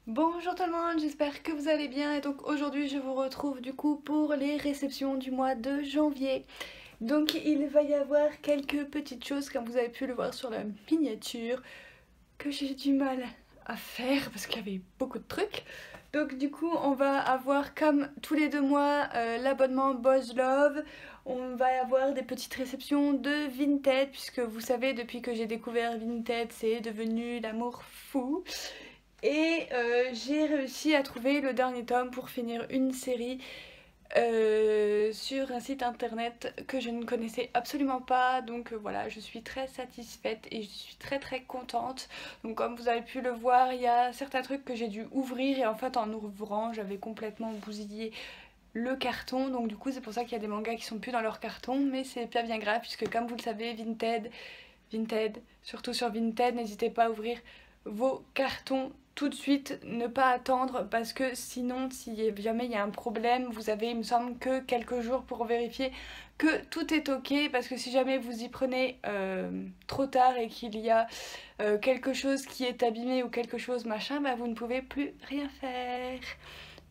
Bonjour tout le monde, j'espère que vous allez bien et donc aujourd'hui je vous retrouve du coup pour les réceptions du mois de janvier. Donc il va y avoir quelques petites choses comme vous avez pu le voir sur la miniature que j'ai du mal à faire parce qu'il y avait beaucoup de trucs. Donc du coup on va avoir comme tous les 2 mois l'abonnement Boss Love. On va avoir des petites réceptions de Vinted puisque vous savez depuis que j'ai découvert Vinted c'est devenu l'amour fou. Et j'ai réussi à trouver le dernier tome pour finir une série sur un site internet que je ne connaissais absolument pas. Donc voilà, je suis très satisfaite et je suis très contente. Donc comme vous avez pu le voir, il y a certains trucs que j'ai dû ouvrir et en fait en ouvrant, j'avais complètement bousillé le carton. Donc du coup c'est pour ça qu'il y a des mangas qui sont plus dans leur carton. Mais c'est pas bien grave puisque comme vous le savez, Vinted, surtout sur Vinted, n'hésitez pas à ouvrir vos cartons tout de suite, ne pas attendre parce que sinon si jamais il y a un problème, vous avez il me semble que quelques jours pour vérifier que tout est ok, parce que si jamais vous y prenez trop tard et qu'il y a quelque chose qui est abîmé ou quelque chose machin, bah vous ne pouvez plus rien faire.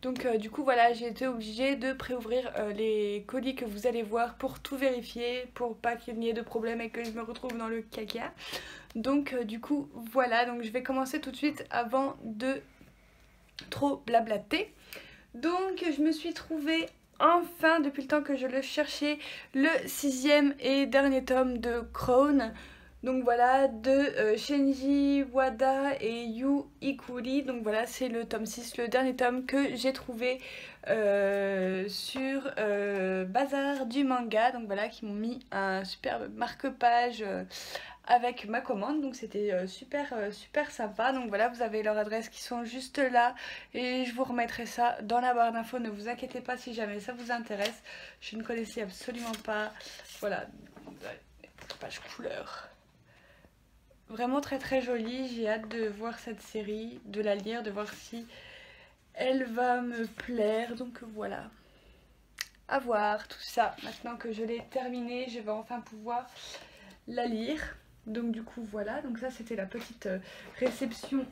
Donc du coup voilà, j'ai été obligée de préouvrir les colis que vous allez voir pour tout vérifier, pour pas qu'il n'y ait de problème et que je me retrouve dans le caca. Donc du coup voilà, donc je vais commencer tout de suite avant de trop blablater. Donc je me suis trouvée enfin, depuis le temps que je le cherchais, le 6e et dernier tome de Crown. Donc voilà, de Shenji Wada et Yu Ikuri. Donc voilà, c'est le tome 6, le dernier tome que j'ai trouvé sur Bazar du manga. Donc voilà, qui m'ont mis un superbe marque-page avec ma commande. Donc c'était super sympa. Donc voilà, vous avez leur adresse qui sont juste là. Et je vous remettrai ça dans la barre d'infos. Ne vous inquiétez pas si jamais ça vous intéresse. Je ne connaissais absolument pas. Voilà, page couleur. Vraiment très jolie, j'ai hâte de voir cette série, de la lire, de voir si elle va me plaire. Donc voilà, à voir tout ça. Maintenant que je l'ai terminée, je vais enfin pouvoir la lire. Donc du coup voilà, donc ça c'était la petite réception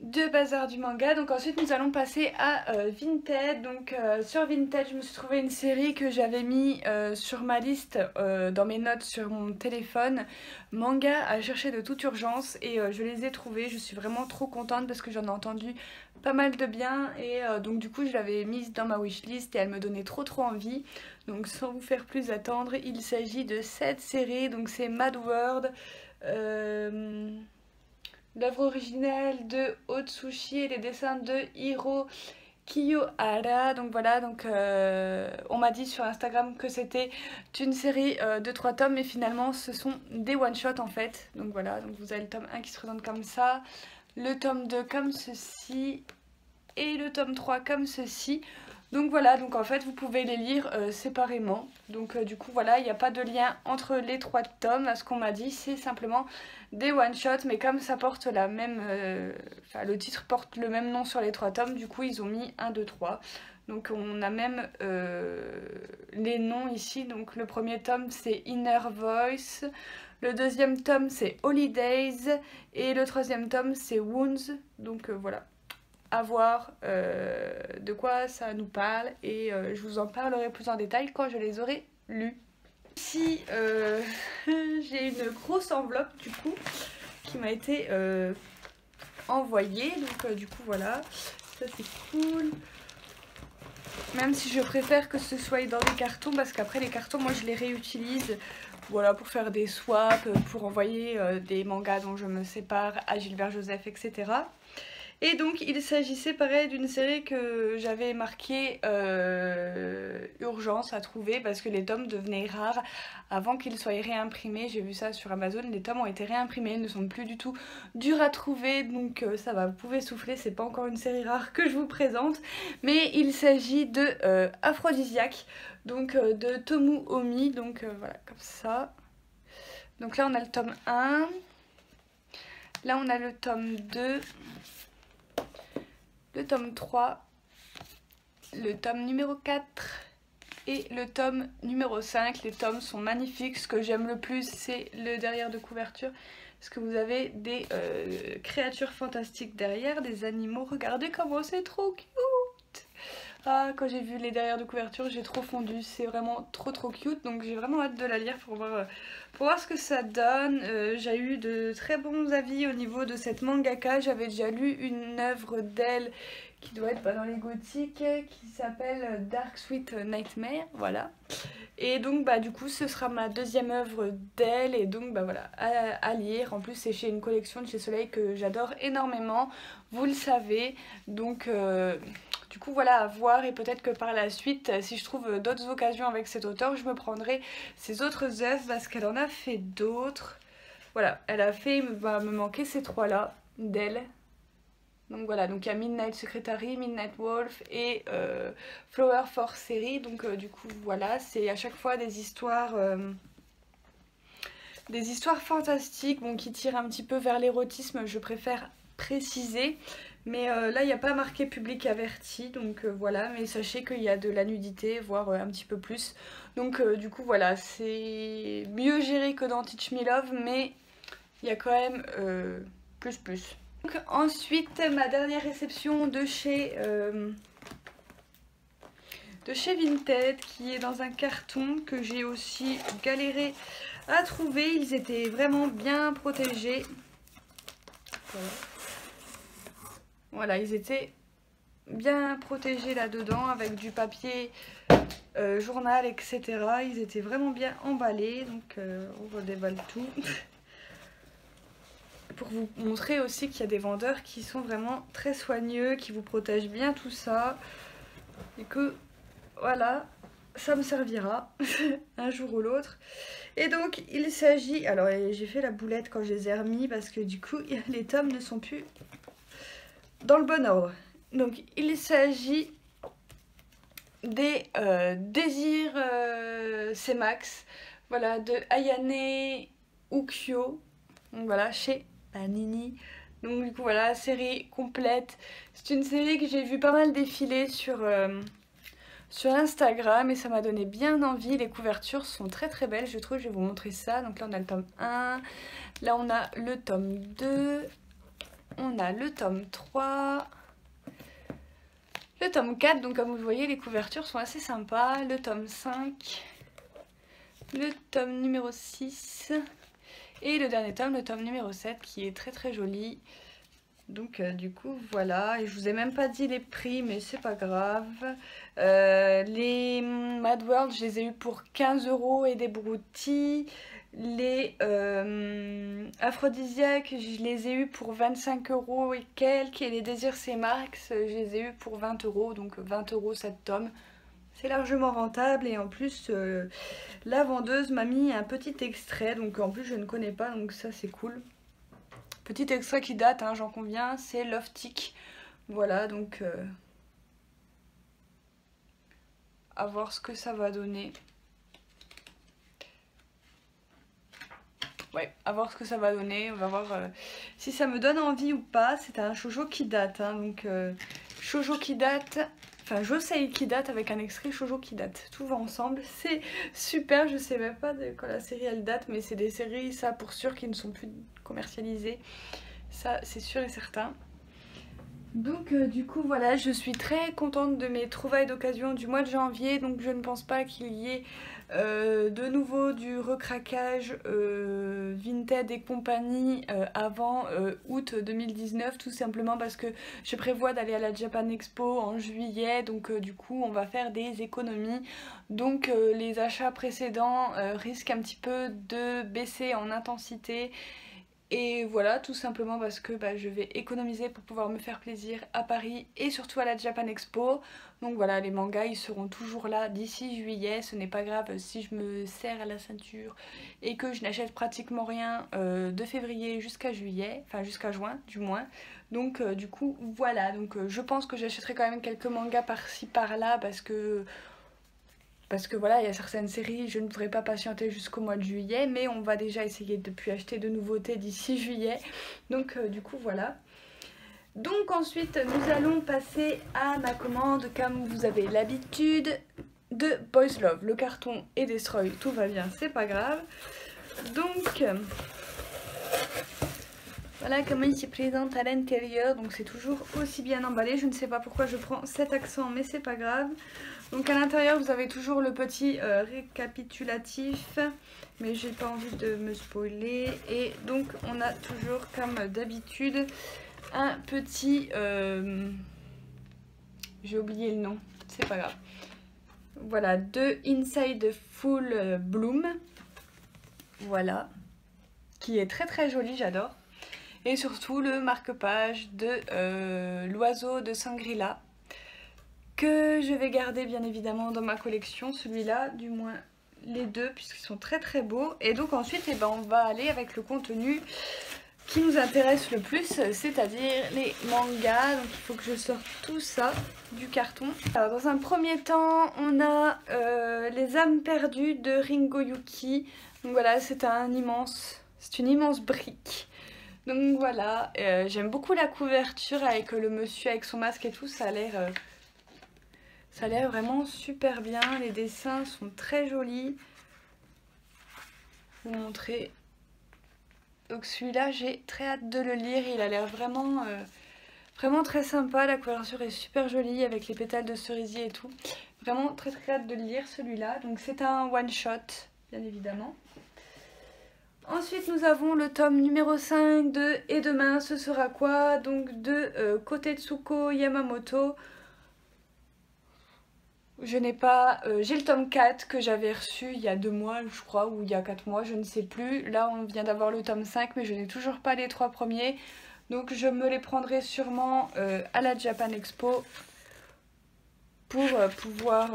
de Bazar du manga. Donc ensuite nous allons passer à Vinted. Donc sur Vinted je me suis trouvé une série que j'avais mis sur ma liste dans mes notes sur mon téléphone, manga à chercher de toute urgence, et je les ai trouvés. Je suis vraiment trop contente parce que j'en ai entendu pas mal de bien et donc du coup je l'avais mise dans ma wishlist et elle me donnait trop envie. Donc sans vous faire plus attendre, il s'agit de cette série. Donc c'est Mad World, l'œuvre originale de Otsushi et les dessins de Hiro Kiyohara. Donc voilà, donc on m'a dit sur Instagram que c'était une série de 3 tomes, mais finalement ce sont des one-shots en fait. Donc voilà, donc vous avez le tome 1 qui se présente comme ça, le tome 2 comme ceci et le tome 3 comme ceci. Donc voilà, donc en fait vous pouvez les lire séparément. Donc du coup voilà, il n'y a pas de lien entre les 3 tomes, à ce qu'on m'a dit, c'est simplement des one-shots, mais comme ça porte la même... Enfin le titre porte le même nom sur les 3 tomes, du coup ils ont mis 1, 2, 3. Donc on a même les noms ici. Donc le premier tome c'est Inner Voice, le deuxième tome c'est Holidays et le troisième tome c'est Wounds. Donc voilà, à voir de quoi ça nous parle, et je vous en parlerai plus en détail quand je les aurai lus. Ici j'ai une grosse enveloppe du coup qui m'a été envoyée, donc du coup voilà, ça c'est cool. Même si je préfère que ce soit dans des cartons, parce qu'après les cartons moi je les réutilise, voilà, pour faire des swaps, pour envoyer des mangas dont je me sépare à Gilbert Joseph, etc. Et donc il s'agissait pareil d'une série que j'avais marqué urgence à trouver parce que les tomes devenaient rares avant qu'ils soient réimprimés. J'ai vu ça sur Amazon, les tomes ont été réimprimés, ils ne sont plus du tout durs à trouver, donc ça va, vous pouvez souffler, c'est pas encore une série rare que je vous présente. Mais il s'agit de Aphrodisiaque, donc de Tomu Omi, donc voilà, comme ça. Donc là on a le tome 1, là on a le tome 2, le tome 3, le tome numéro 4 et le tome numéro 5. Les tomes sont magnifiques. Ce que j'aime le plus, c'est le derrière de couverture. parce que vous avez des créatures fantastiques derrière, des animaux. Regardez comment c'est trop cute. Ah, quand j'ai vu les derrière de couverture, j'ai trop fondu. C'est vraiment trop cute. Donc j'ai vraiment hâte de la lire pour voir ce que ça donne. J'ai eu de très bons avis au niveau de cette mangaka. J'avais déjà lu une œuvre d'elle qui doit être dans les gothiques, qui s'appelle Dark Sweet Nightmare. Voilà. Et donc du coup ce sera ma deuxième œuvre d'elle. Et donc voilà, à lire. En plus c'est chez une collection de chez Soleil que j'adore énormément. Vous le savez. Donc... du coup voilà, à voir, et peut-être que par la suite, si je trouve d'autres occasions avec cet auteur, je me prendrai ses autres œuvres parce qu'elle en a fait d'autres. Voilà, elle a fait, me manquer ces trois-là d'elle. Donc voilà, donc il y a Midnight Secretary, Midnight Wolf et Flower for Series. Donc du coup voilà, c'est à chaque fois des histoires fantastiques, bon, qui tirent un petit peu vers l'érotisme, je préfère préciser. Mais là il n'y a pas marqué public averti, donc voilà, mais sachez qu'il y a de la nudité, voire un petit peu plus. Donc du coup voilà, c'est mieux géré que dans Teach Me Love, mais il y a quand même plus. Donc ensuite, ma dernière réception de chez Vinted, qui est dans un carton que j'ai aussi galéré à trouver. Ils étaient vraiment bien protégés. Voilà, ils étaient bien protégés là-dedans avec du papier journal, etc. Ils étaient vraiment bien emballés, donc on redéballe tout. Pour vous montrer aussi qu'il y a des vendeurs qui sont vraiment très soigneux, qui vous protègent bien tout ça. Et que, voilà, ça me servira un jour ou l'autre. Et donc, il s'agit... Alors, j'ai fait la boulette quand je les ai remis parce que du coup, les tomes ne sont plus dans le bon ordre. Donc il s'agit des Désirs C-Max, voilà, de Ayane Ukyo, donc voilà, chez Panini. Donc du coup voilà, série complète. C'est une série que j'ai vu pas mal défiler sur Instagram et ça m'a donné bien envie. Les couvertures sont très belles, je trouve. Je vais vous montrer ça. Donc là on a le tome 1, là on a le tome 2, on a le tome 3, le tome 4, donc comme vous voyez les couvertures sont assez sympas, le tome 5, le tome numéro 6 et le dernier tome, le tome numéro 7 qui est très joli. Donc du coup voilà, et je vous ai même pas dit les prix mais c'est pas grave. Les Mad World je les ai eu pour 15 € et des broutilles. Les aphrodisiaques, je les ai eu pour 25 € et quelques. Et les désirs C-Max, je les ai eu pour 20 €. Donc 20 € 7 tomes. C'est largement rentable. Et en plus, la vendeuse m'a mis un petit extrait. Donc en plus, je ne connais pas. Donc ça, c'est cool. Petit extrait qui date, hein, j'en conviens. C'est Love Tick. Voilà, donc à voir ce que ça va donner. Ouais, à voir ce que ça va donner, on va voir si ça me donne envie ou pas. C'est un shoujo qui date, hein, donc shoujo qui date, enfin josei qui date avec un extrait shoujo qui date. Tout va ensemble, c'est super, je sais même pas de quand la série elle date, mais c'est des séries, ça pour sûr, qui ne sont plus commercialisées. Ça c'est sûr et certain. Donc du coup voilà, je suis très contente de mes trouvailles d'occasion du mois de janvier. Donc je ne pense pas qu'il y ait de nouveau du recraquage Vinted et compagnie avant août 2019. Tout simplement parce que je prévois d'aller à la Japan Expo en juillet. Donc du coup on va faire des économies. Donc les achats précédents risquent un petit peu de baisser en intensité. Et voilà, tout simplement parce que je vais économiser pour pouvoir me faire plaisir à Paris et surtout à la Japan Expo. Donc voilà, les mangas ils seront toujours là d'ici juillet. Ce n'est pas grave si je me serre à la ceinture et que je n'achète pratiquement rien de février jusqu'à juillet, enfin jusqu'à juin du moins. Donc du coup voilà, donc je pense que j'achèterai quand même quelques mangas par-ci par-là parce que voilà, il y a certaines séries, je ne pourrais pas patienter jusqu'au mois de juillet, mais on va déjà essayer de plus acheter de nouveautés d'ici juillet. Donc du coup voilà. Donc ensuite nous allons passer à ma commande comme vous avez l'habitude de Boys Love. Le carton est destroy, tout va bien, c'est pas grave. Donc Voilà comment il se présente à l'intérieur, donc c'est toujours aussi bien emballé. Je ne sais pas pourquoi je prends cet accent, mais c'est pas grave. Donc à l'intérieur vous avez toujours le petit récapitulatif, mais j'ai pas envie de me spoiler. Et donc on a toujours comme d'habitude un petit... j'ai oublié le nom, c'est pas grave. Voilà, de Inside Full Bloom. Voilà, qui est très très joli, j'adore. Et surtout le marque-page de l'oiseau de Shangri-La, que je vais garder bien évidemment dans ma collection, celui-là, du moins les deux, puisqu'ils sont très très beaux. Et donc ensuite, eh ben, on va aller avec le contenu qui nous intéresse le plus, c'est-à-dire les mangas. Donc il faut que je sorte tout ça du carton. Alors dans un premier temps, on a les âmes perdues de Ringo Yuki. Donc voilà, c'est une immense brique. Donc voilà, j'aime beaucoup la couverture avec le monsieur avec son masque et tout, ça a l'air vraiment super bien. Les dessins sont très jolis. Je vais vous montrer. Donc celui-là, j'ai très hâte de le lire, il a l'air vraiment très sympa. La couverture est super jolie avec les pétales de cerisier et tout. Vraiment très hâte de le lire celui-là. Donc c'est un one shot, bien évidemment. Ensuite nous avons le tome numéro 5 de Et demain ce sera quoi, donc de Kotetsuko Yamamoto. Je n'ai pas... j'ai le tome 4 que j'avais reçu il y a 2 mois je crois, ou il y a 4 mois, je ne sais plus. Là on vient d'avoir le tome 5 mais je n'ai toujours pas les 3 premiers. Donc je me les prendrai sûrement à la Japan Expo pour pouvoir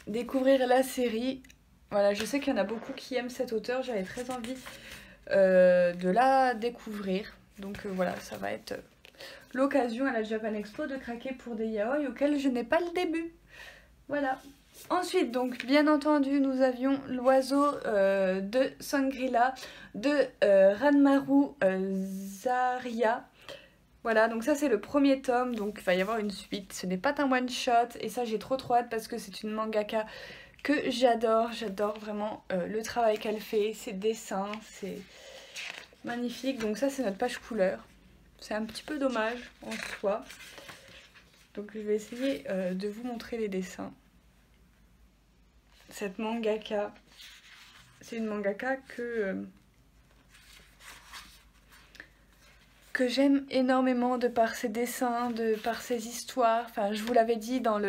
découvrir la série. Voilà, je sais qu'il y en a beaucoup qui aiment cet auteur, j'avais très envie de la découvrir. Donc voilà, ça va être l'occasion à la Japan Expo de craquer pour des yaoi auxquels je n'ai pas le début. Voilà. Ensuite, donc, bien entendu, nous avions l'oiseau de Shangri-La de Ranmaru Zaria. Voilà, donc ça c'est le premier tome, donc il va y avoir une suite. Ce n'est pas un one shot et ça j'ai trop hâte parce que c'est une mangaka que j'adore. J'adore vraiment le travail qu'elle fait, ses dessins, c'est magnifique. Donc ça c'est notre page couleur. C'est un petit peu dommage en soi. Donc je vais essayer de vous montrer les dessins. Cette mangaka, c'est une mangaka que j'aime énormément de par ses dessins, de par ses histoires. Enfin, je vous l'avais dit dans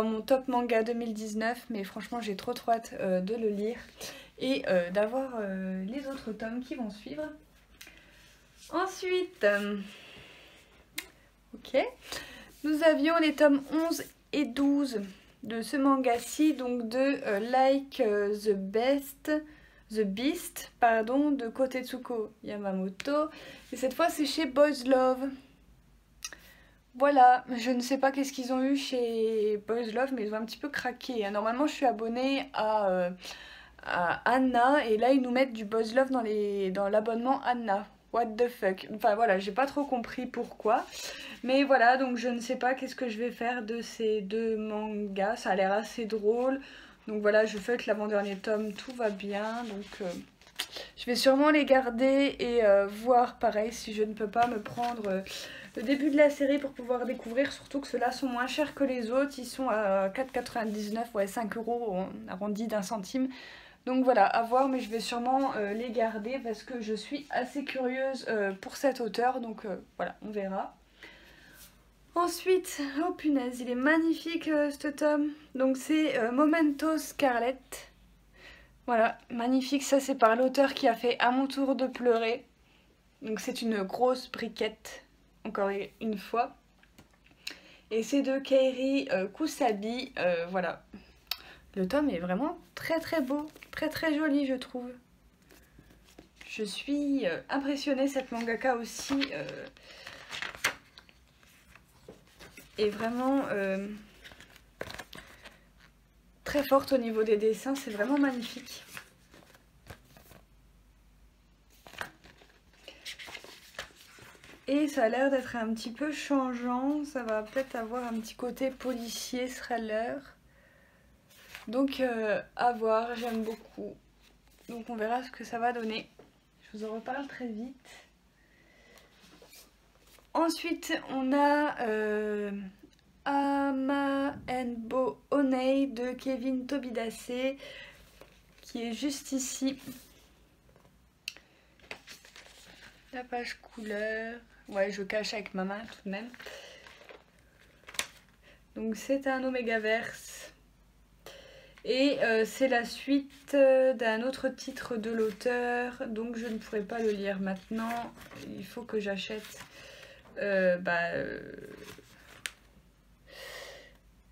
mon top manga 2019, mais franchement j'ai trop hâte de le lire et d'avoir les autres tomes qui vont suivre. Ensuite, ok, nous avions les tomes 11 et 12 de ce manga-ci, donc de Like The Beast, pardon, de Kotetsuko Yamamoto. Et cette fois c'est chez Boys Love. Voilà, je ne sais pas qu'est-ce qu'ils ont eu chez Boys Love, mais ils ont un petit peu craqué. Normalement je suis abonnée à Anna, et là ils nous mettent du Boys Love dans l'abonnement Anna. What the fuck. Enfin voilà, j'ai pas trop compris pourquoi. Mais voilà, donc je ne sais pas qu'est-ce que je vais faire de ces deux mangas. Ça a l'air assez drôle. Donc voilà, je feuille l'avant-dernier tome, tout va bien. Donc je vais sûrement les garder et voir pareil si je ne peux pas me prendre le début de la série pour pouvoir découvrir. Surtout que ceux-là sont moins chers que les autres. Ils sont à 4,99, ouais 5 €, on arrondit d'un centime. Donc voilà, à voir, mais je vais sûrement les garder parce que je suis assez curieuse pour cet auteur. Donc voilà, on verra. Ensuite, oh punaise, il est magnifique ce tome. Donc c'est Memento Scarlett. Voilà, magnifique, ça c'est par l'auteur qui a fait À mon tour de pleurer. Donc c'est une grosse briquette, encore une fois. Et c'est de Kairi Kusabi, voilà. Le tome est vraiment très très beau, très très joli je trouve. Je suis impressionnée, cette mangaka aussi est vraiment très forte au niveau des dessins, c'est vraiment magnifique. Et ça a l'air d'être un petit peu changeant, ça va peut-être avoir un petit côté policier, thriller. Donc à voir, j'aime beaucoup. Donc on verra ce que ça va donner. Je vous en reparle très vite. Ensuite, on a Ama and Bo Onei de Kevin Tobidacé qui est juste ici. La page couleur. Ouais, je cache avec ma main tout de même. Donc c'est un Omégaverse. Et c'est la suite d'un autre titre de l'auteur. Donc je ne pourrai pas le lire maintenant. Il faut que j'achète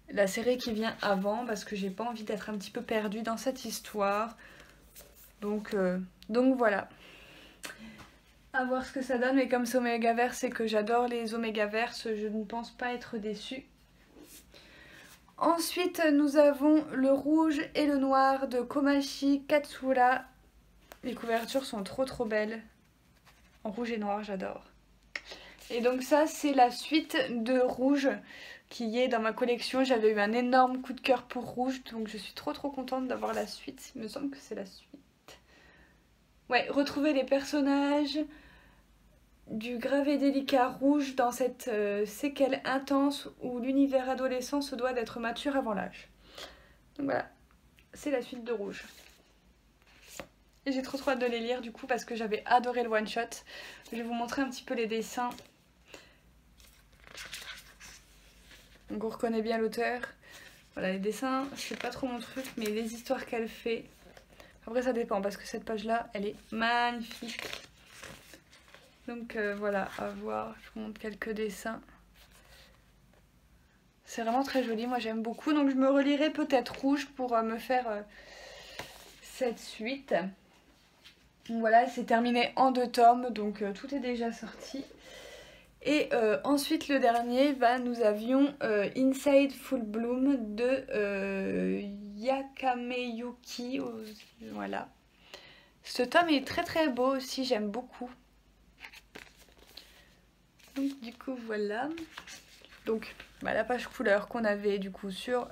la série qui vient avant. Parce que j'ai pas envie d'être un petit peu perdue dans cette histoire. Donc voilà. À voir ce que ça donne. Mais comme c'est Omégaverse et que j'adore les Omégaverse, je ne pense pas être déçue. Ensuite, nous avons le rouge et le noir de Komachi Katsura. Les couvertures sont trop belles. En rouge et noir, j'adore. Et donc ça, c'est la suite de rouge qui est dans ma collection. J'avais eu un énorme coup de cœur pour rouge, donc je suis trop contente d'avoir la suite. Il me semble que c'est la suite. Ouais, retrouver les personnages du gravé délicat rouge dans cette séquelle intense où l'univers adolescent se doit d'être mature avant l'âge. Donc voilà, c'est la suite de rouge. Et j'ai trop hâte de les lire du coup parce que j'avais adoré le one shot. Je vais vous montrer un petit peu les dessins. Donc on reconnaît bien l'auteur. Voilà, les dessins, c'est pas trop mon truc, mais les histoires qu'elle fait. Après ça dépend parce que cette page là, elle est magnifique. Donc voilà, à voir, je vous montre quelques dessins. C'est vraiment très joli, moi j'aime beaucoup. Donc je me relirai peut-être rouge pour me faire cette suite. Donc voilà, c'est terminé en 2 tomes, donc tout est déjà sorti. Et ensuite le dernier, nous avions Inside Full Bloom de Yakameyuki. Voilà. Ce tome est très beau aussi, j'aime beaucoup. Donc du coup voilà. Donc la page couleur qu'on avait du coup sur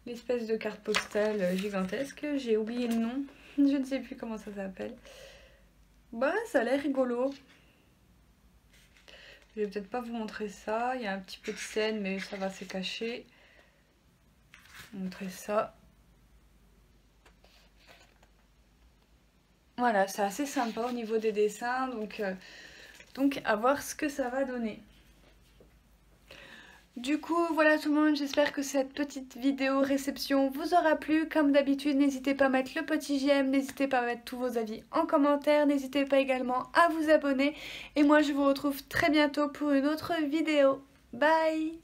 l'espèce de carte postale gigantesque. J'ai oublié le nom, je ne sais plus comment ça s'appelle. Ça a l'air rigolo. Je vais peut-être pas vous montrer ça. Il y a un petit peu de scène mais ça va, c'est caché. Montrer ça. Voilà, c'est assez sympa au niveau des dessins, donc à voir ce que ça va donner. Du coup, voilà tout le monde, j'espère que cette petite vidéo réception vous aura plu. Comme d'habitude, n'hésitez pas à mettre le petit j'aime, n'hésitez pas à mettre tous vos avis en commentaire, n'hésitez pas également à vous abonner. Et moi, je vous retrouve très bientôt pour une autre vidéo. Bye!